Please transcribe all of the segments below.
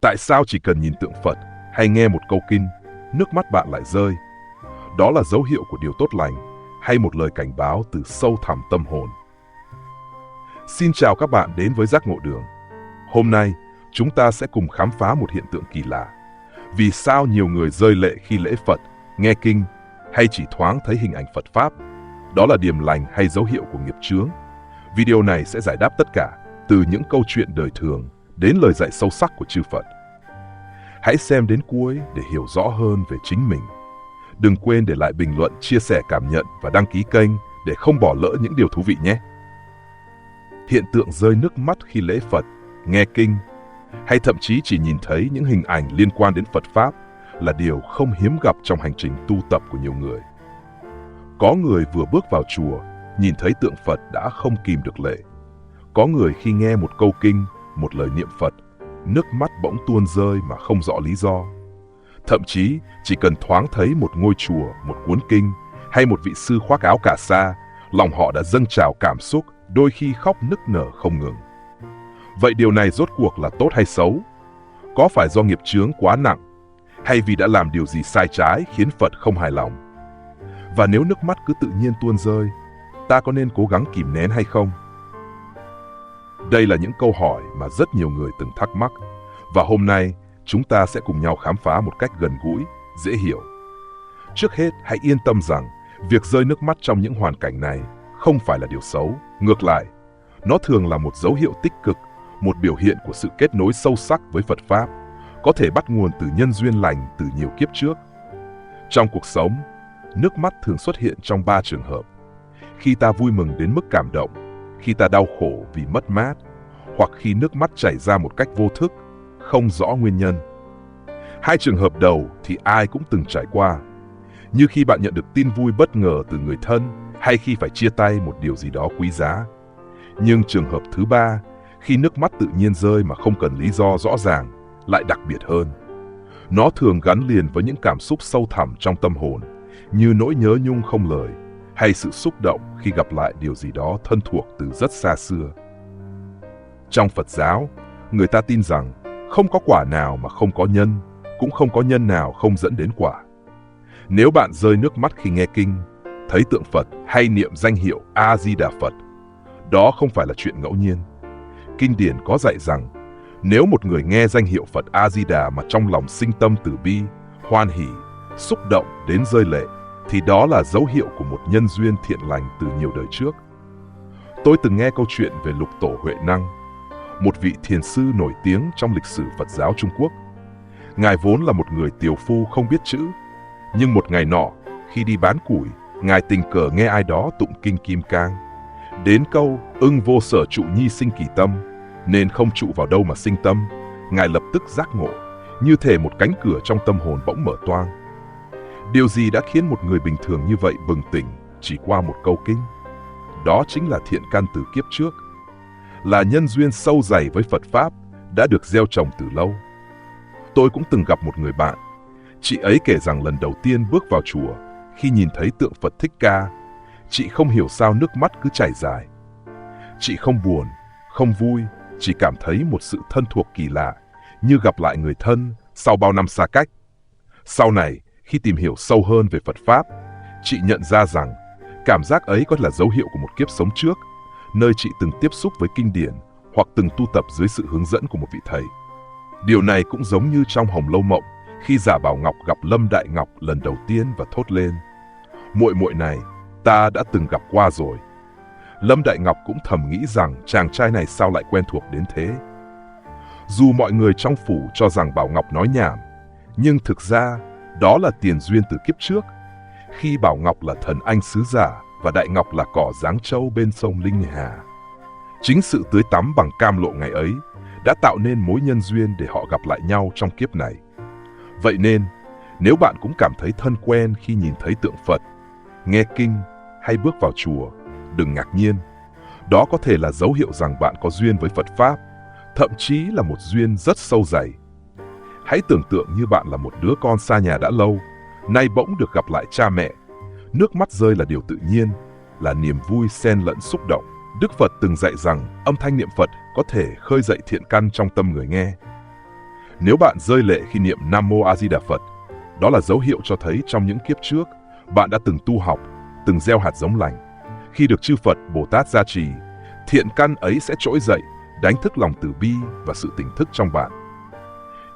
Tại sao chỉ cần nhìn tượng Phật hay nghe một câu kinh, nước mắt bạn lại rơi? Đó là dấu hiệu của điều tốt lành hay một lời cảnh báo từ sâu thẳm tâm hồn? Xin chào các bạn đến với Giác Ngộ Đường. Hôm nay, chúng ta sẽ cùng khám phá một hiện tượng kỳ lạ. Vì sao nhiều người rơi lệ khi lễ Phật, nghe kinh hay chỉ thoáng thấy hình ảnh Phật Pháp? Đó là điềm lành hay dấu hiệu của nghiệp chướng? Video này sẽ giải đáp tất cả, từ những câu chuyện đời thường đến lời dạy sâu sắc của chư Phật. Hãy xem đến cuối để hiểu rõ hơn về chính mình. Đừng quên để lại bình luận, chia sẻ cảm nhận và đăng ký kênh để không bỏ lỡ những điều thú vị nhé. Hiện tượng rơi nước mắt khi lễ Phật, nghe kinh hay thậm chí chỉ nhìn thấy những hình ảnh liên quan đến Phật Pháp là điều không hiếm gặp trong hành trình tu tập của nhiều người. Có người vừa bước vào chùa, nhìn thấy tượng Phật đã không kìm được lệ. Có người khi nghe một câu kinh, một lời niệm Phật, nước mắt bỗng tuôn rơi mà không rõ lý do. Thậm chí chỉ cần thoáng thấy một ngôi chùa, một cuốn kinh hay một vị sư khoác áo cà sa, lòng họ đã dâng trào cảm xúc, đôi khi khóc nức nở không ngừng. Vậy điều này rốt cuộc là tốt hay xấu? Có phải do nghiệp chướng quá nặng, hay vì đã làm điều gì sai trái khiến Phật không hài lòng? Và nếu nước mắt cứ tự nhiên tuôn rơi, ta có nên cố gắng kìm nén hay không? Đây là những câu hỏi mà rất nhiều người từng thắc mắc, và hôm nay chúng ta sẽ cùng nhau khám phá một cách gần gũi, dễ hiểu. Trước hết, hãy yên tâm rằng việc rơi nước mắt trong những hoàn cảnh này không phải là điều xấu. Ngược lại, nó thường là một dấu hiệu tích cực, một biểu hiện của sự kết nối sâu sắc với Phật Pháp, có thể bắt nguồn từ nhân duyên lành từ nhiều kiếp trước. Trong cuộc sống, nước mắt thường xuất hiện trong 3 trường hợp: khi ta vui mừng đến mức cảm động, khi ta đau khổ vì mất mát, hoặc khi nước mắt chảy ra một cách vô thức, không rõ nguyên nhân. 2 trường hợp đầu thì ai cũng từng trải qua, như khi bạn nhận được tin vui bất ngờ từ người thân hay khi phải chia tay một điều gì đó quý giá. Nhưng trường hợp thứ 3, khi nước mắt tự nhiên rơi mà không cần lý do rõ ràng, lại đặc biệt hơn. Nó thường gắn liền với những cảm xúc sâu thẳm trong tâm hồn, như nỗi nhớ nhung không lời, hay sự xúc động khi gặp lại điều gì đó thân thuộc từ rất xa xưa. Trong Phật giáo, người ta tin rằng không có quả nào mà không có nhân, cũng không có nhân nào không dẫn đến quả. Nếu bạn rơi nước mắt khi nghe kinh, thấy tượng Phật hay niệm danh hiệu A-di-đà Phật, đó không phải là chuyện ngẫu nhiên. Kinh điển có dạy rằng, nếu một người nghe danh hiệu Phật A-di-đà mà trong lòng sinh tâm từ bi, hoan hỷ, xúc động đến rơi lệ, thì đó là dấu hiệu của một nhân duyên thiện lành từ nhiều đời trước. Tôi từng nghe câu chuyện về Lục Tổ Huệ Năng, một vị thiền sư nổi tiếng trong lịch sử Phật giáo Trung Quốc. Ngài vốn là một người tiều phu không biết chữ, nhưng một ngày nọ, khi đi bán củi, Ngài tình cờ nghe ai đó tụng kinh Kim Cang. Đến câu ưng vô sở trụ nhi sinh kỳ tâm, nên không trụ vào đâu mà sinh tâm, Ngài lập tức giác ngộ, như thể một cánh cửa trong tâm hồn bỗng mở toang. Điều gì đã khiến một người bình thường như vậy bừng tỉnh chỉ qua một câu kinh? Đó chính là thiện căn từ kiếp trước, là nhân duyên sâu dày với Phật Pháp đã được gieo trồng từ lâu. Tôi cũng từng gặp một người bạn. Chị ấy kể rằng lần đầu tiên bước vào chùa, khi nhìn thấy tượng Phật Thích Ca, chị không hiểu sao nước mắt cứ chảy dài. Chị không buồn, không vui, chỉ cảm thấy một sự thân thuộc kỳ lạ, như gặp lại người thân sau bao năm xa cách. Sau này, khi tìm hiểu sâu hơn về Phật Pháp, chị nhận ra rằng cảm giác ấy có là dấu hiệu của một kiếp sống trước, nơi chị từng tiếp xúc với kinh điển hoặc từng tu tập dưới sự hướng dẫn của một vị thầy. Điều này cũng giống như trong Hồng Lâu Mộng, khi Giả Bảo Ngọc gặp Lâm Đại Ngọc lần đầu tiên và thốt lên: "Muội muội này, ta đã từng gặp qua rồi." Lâm Đại Ngọc cũng thầm nghĩ rằng chàng trai này sao lại quen thuộc đến thế. Dù mọi người trong phủ cho rằng Bảo Ngọc nói nhảm, nhưng thực ra đó là tiền duyên từ kiếp trước, khi Bảo Ngọc là thần anh sứ giả và Đại Ngọc là cỏ Giáng Châu bên sông Linh Hà. Chính sự tưới tắm bằng cam lộ ngày ấy đã tạo nên mối nhân duyên để họ gặp lại nhau trong kiếp này. Vậy nên, nếu bạn cũng cảm thấy thân quen khi nhìn thấy tượng Phật, nghe kinh hay bước vào chùa, đừng ngạc nhiên. Đó có thể là dấu hiệu rằng bạn có duyên với Phật Pháp, thậm chí là một duyên rất sâu dày. Hãy tưởng tượng như bạn là một đứa con xa nhà đã lâu, nay bỗng được gặp lại cha mẹ. Nước mắt rơi là điều tự nhiên, là niềm vui xen lẫn xúc động. Đức Phật từng dạy rằng âm thanh niệm Phật có thể khơi dậy thiện căn trong tâm người nghe. Nếu bạn rơi lệ khi niệm Nam Mô A Di Đà Phật, đó là dấu hiệu cho thấy trong những kiếp trước, bạn đã từng tu học, từng gieo hạt giống lành. Khi được chư Phật, Bồ Tát gia trì, thiện căn ấy sẽ trỗi dậy, đánh thức lòng từ bi và sự tỉnh thức trong bạn.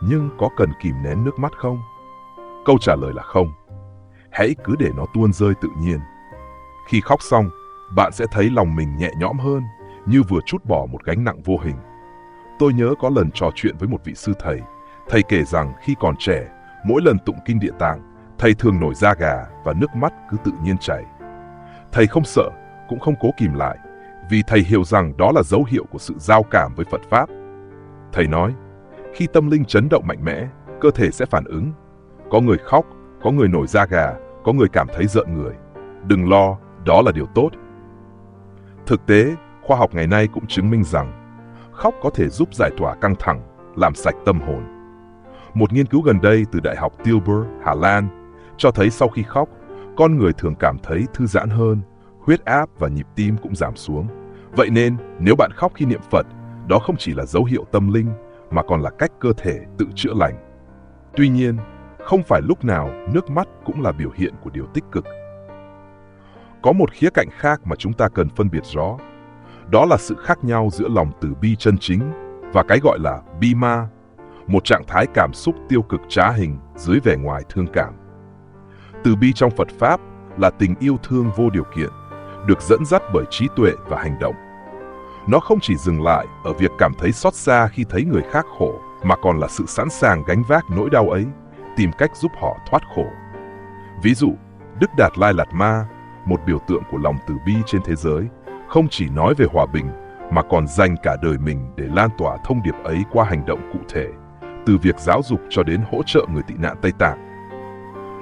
Nhưng có cần kìm nén nước mắt không? Câu trả lời là không. Hãy cứ để nó tuôn rơi tự nhiên. Khi khóc xong, bạn sẽ thấy lòng mình nhẹ nhõm hơn, như vừa trút bỏ một gánh nặng vô hình. Tôi nhớ có lần trò chuyện với một vị sư thầy. Thầy kể rằng khi còn trẻ, mỗi lần tụng kinh Địa Tạng, thầy thường nổi da gà và nước mắt cứ tự nhiên chảy. Thầy không sợ, cũng không cố kìm lại, vì thầy hiểu rằng đó là dấu hiệu của sự giao cảm với Phật Pháp. Thầy nói, khi tâm linh chấn động mạnh mẽ, cơ thể sẽ phản ứng. Có người khóc, có người nổi da gà, có người cảm thấy rợn người. Đừng lo, đó là điều tốt. Thực tế, khoa học ngày nay cũng chứng minh rằng khóc có thể giúp giải tỏa căng thẳng, làm sạch tâm hồn. Một nghiên cứu gần đây từ Đại học Tilburg, Hà Lan cho thấy sau khi khóc, con người thường cảm thấy thư giãn hơn, huyết áp và nhịp tim cũng giảm xuống. Vậy nên, nếu bạn khóc khi niệm Phật, đó không chỉ là dấu hiệu tâm linh mà còn là cách cơ thể tự chữa lành. Tuy nhiên, không phải lúc nào nước mắt cũng là biểu hiện của điều tích cực. Có một khía cạnh khác mà chúng ta cần phân biệt rõ. Đó là sự khác nhau giữa lòng từ bi chân chính và cái gọi là bi ma, một trạng thái cảm xúc tiêu cực trá hình dưới vẻ ngoài thương cảm. Từ bi trong Phật Pháp là tình yêu thương vô điều kiện, được dẫn dắt bởi trí tuệ và hành động. Nó không chỉ dừng lại ở việc cảm thấy xót xa khi thấy người khác khổ, mà còn là sự sẵn sàng gánh vác nỗi đau ấy, tìm cách giúp họ thoát khổ. Ví dụ, Đức Đạt Lai Lạt Ma, một biểu tượng của lòng từ bi trên thế giới, không chỉ nói về hòa bình, mà còn dành cả đời mình để lan tỏa thông điệp ấy qua hành động cụ thể, từ việc giáo dục cho đến hỗ trợ người tị nạn Tây Tạng.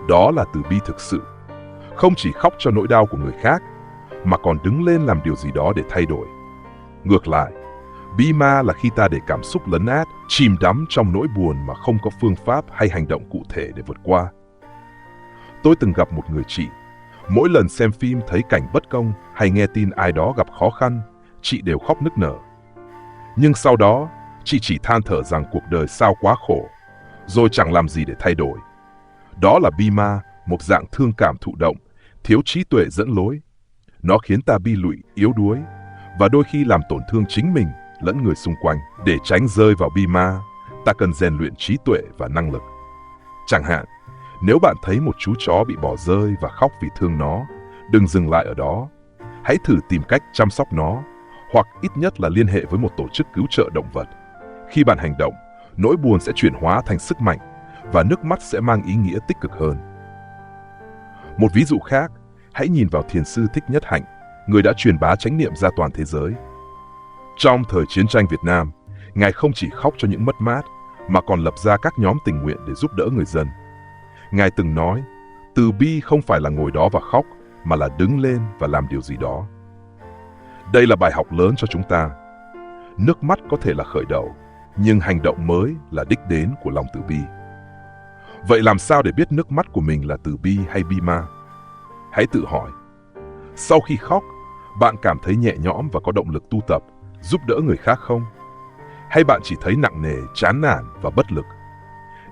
Đó là từ bi thực sự, không chỉ khóc cho nỗi đau của người khác, mà còn đứng lên làm điều gì đó để thay đổi. Ngược lại, bi ma là khi ta để cảm xúc lấn át, chìm đắm trong nỗi buồn mà không có phương pháp hay hành động cụ thể để vượt qua. Tôi từng gặp một người chị, mỗi lần xem phim thấy cảnh bất công hay nghe tin ai đó gặp khó khăn, chị đều khóc nức nở. Nhưng sau đó, chị chỉ than thở rằng cuộc đời sao quá khổ, rồi chẳng làm gì để thay đổi. Đó là bi ma, một dạng thương cảm thụ động, thiếu trí tuệ dẫn lối. Nó khiến ta bi lụy, yếu đuối, và đôi khi làm tổn thương chính mình lẫn người xung quanh. Để tránh rơi vào bi ma, ta cần rèn luyện trí tuệ và năng lực. Chẳng hạn, nếu bạn thấy một chú chó bị bỏ rơi và khóc vì thương nó, đừng dừng lại ở đó. Hãy thử tìm cách chăm sóc nó, hoặc ít nhất là liên hệ với một tổ chức cứu trợ động vật. Khi bạn hành động, nỗi buồn sẽ chuyển hóa thành sức mạnh, và nước mắt sẽ mang ý nghĩa tích cực hơn. Một ví dụ khác, hãy nhìn vào Thiền sư Thích Nhất Hạnh, người đã truyền bá chánh niệm ra toàn thế giới. Trong thời chiến tranh Việt Nam, Ngài không chỉ khóc cho những mất mát, mà còn lập ra các nhóm tình nguyện để giúp đỡ người dân. Ngài từng nói, từ bi không phải là ngồi đó và khóc, mà là đứng lên và làm điều gì đó. Đây là bài học lớn cho chúng ta. Nước mắt có thể là khởi đầu, nhưng hành động mới là đích đến của lòng từ bi. Vậy làm sao để biết nước mắt của mình là từ bi hay bi ma? Hãy tự hỏi. Sau khi khóc, bạn cảm thấy nhẹ nhõm và có động lực tu tập, giúp đỡ người khác không? Hay bạn chỉ thấy nặng nề, chán nản và bất lực?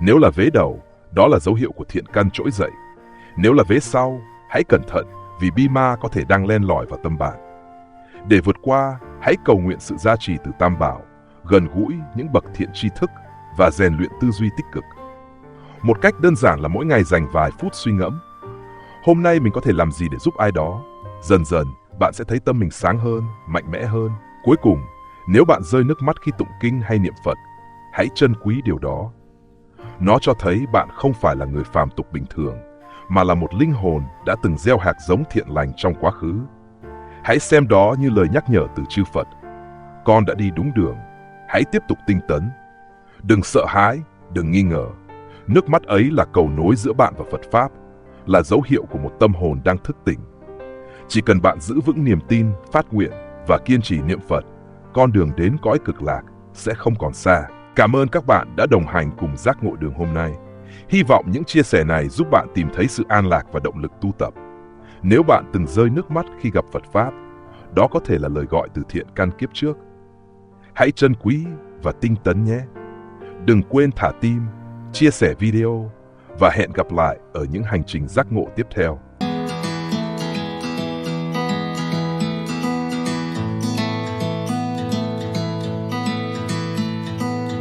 Nếu là vế đầu, đó là dấu hiệu của thiện căn trỗi dậy. Nếu là vế sau, hãy cẩn thận vì bi ma có thể đang len lỏi vào tâm bạn. Để vượt qua, hãy cầu nguyện sự gia trì từ Tam Bảo, gần gũi những bậc thiện tri thức và rèn luyện tư duy tích cực. Một cách đơn giản là mỗi ngày dành vài phút suy ngẫm. Hôm nay mình có thể làm gì để giúp ai đó? Dần dần, bạn sẽ thấy tâm mình sáng hơn, mạnh mẽ hơn. Cuối cùng, nếu bạn rơi nước mắt khi tụng kinh hay niệm Phật, hãy trân quý điều đó. Nó cho thấy bạn không phải là người phàm tục bình thường, mà là một linh hồn đã từng gieo hạt giống thiện lành trong quá khứ. Hãy xem đó như lời nhắc nhở từ chư Phật. Con đã đi đúng đường, hãy tiếp tục tinh tấn. Đừng sợ hãi, đừng nghi ngờ. Nước mắt ấy là cầu nối giữa bạn và Phật Pháp, là dấu hiệu của một tâm hồn đang thức tỉnh. Chỉ cần bạn giữ vững niềm tin, phát nguyện và kiên trì niệm Phật, con đường đến cõi cực lạc sẽ không còn xa. Cảm ơn các bạn đã đồng hành cùng Giác Ngộ Đường hôm nay. Hy vọng những chia sẻ này giúp bạn tìm thấy sự an lạc và động lực tu tập. Nếu bạn từng rơi nước mắt khi gặp Phật Pháp, đó có thể là lời gọi từ thiện căn kiếp trước. Hãy trân quý và tinh tấn nhé. Đừng quên thả tim, chia sẻ video và hẹn gặp lại ở những hành trình giác ngộ tiếp theo.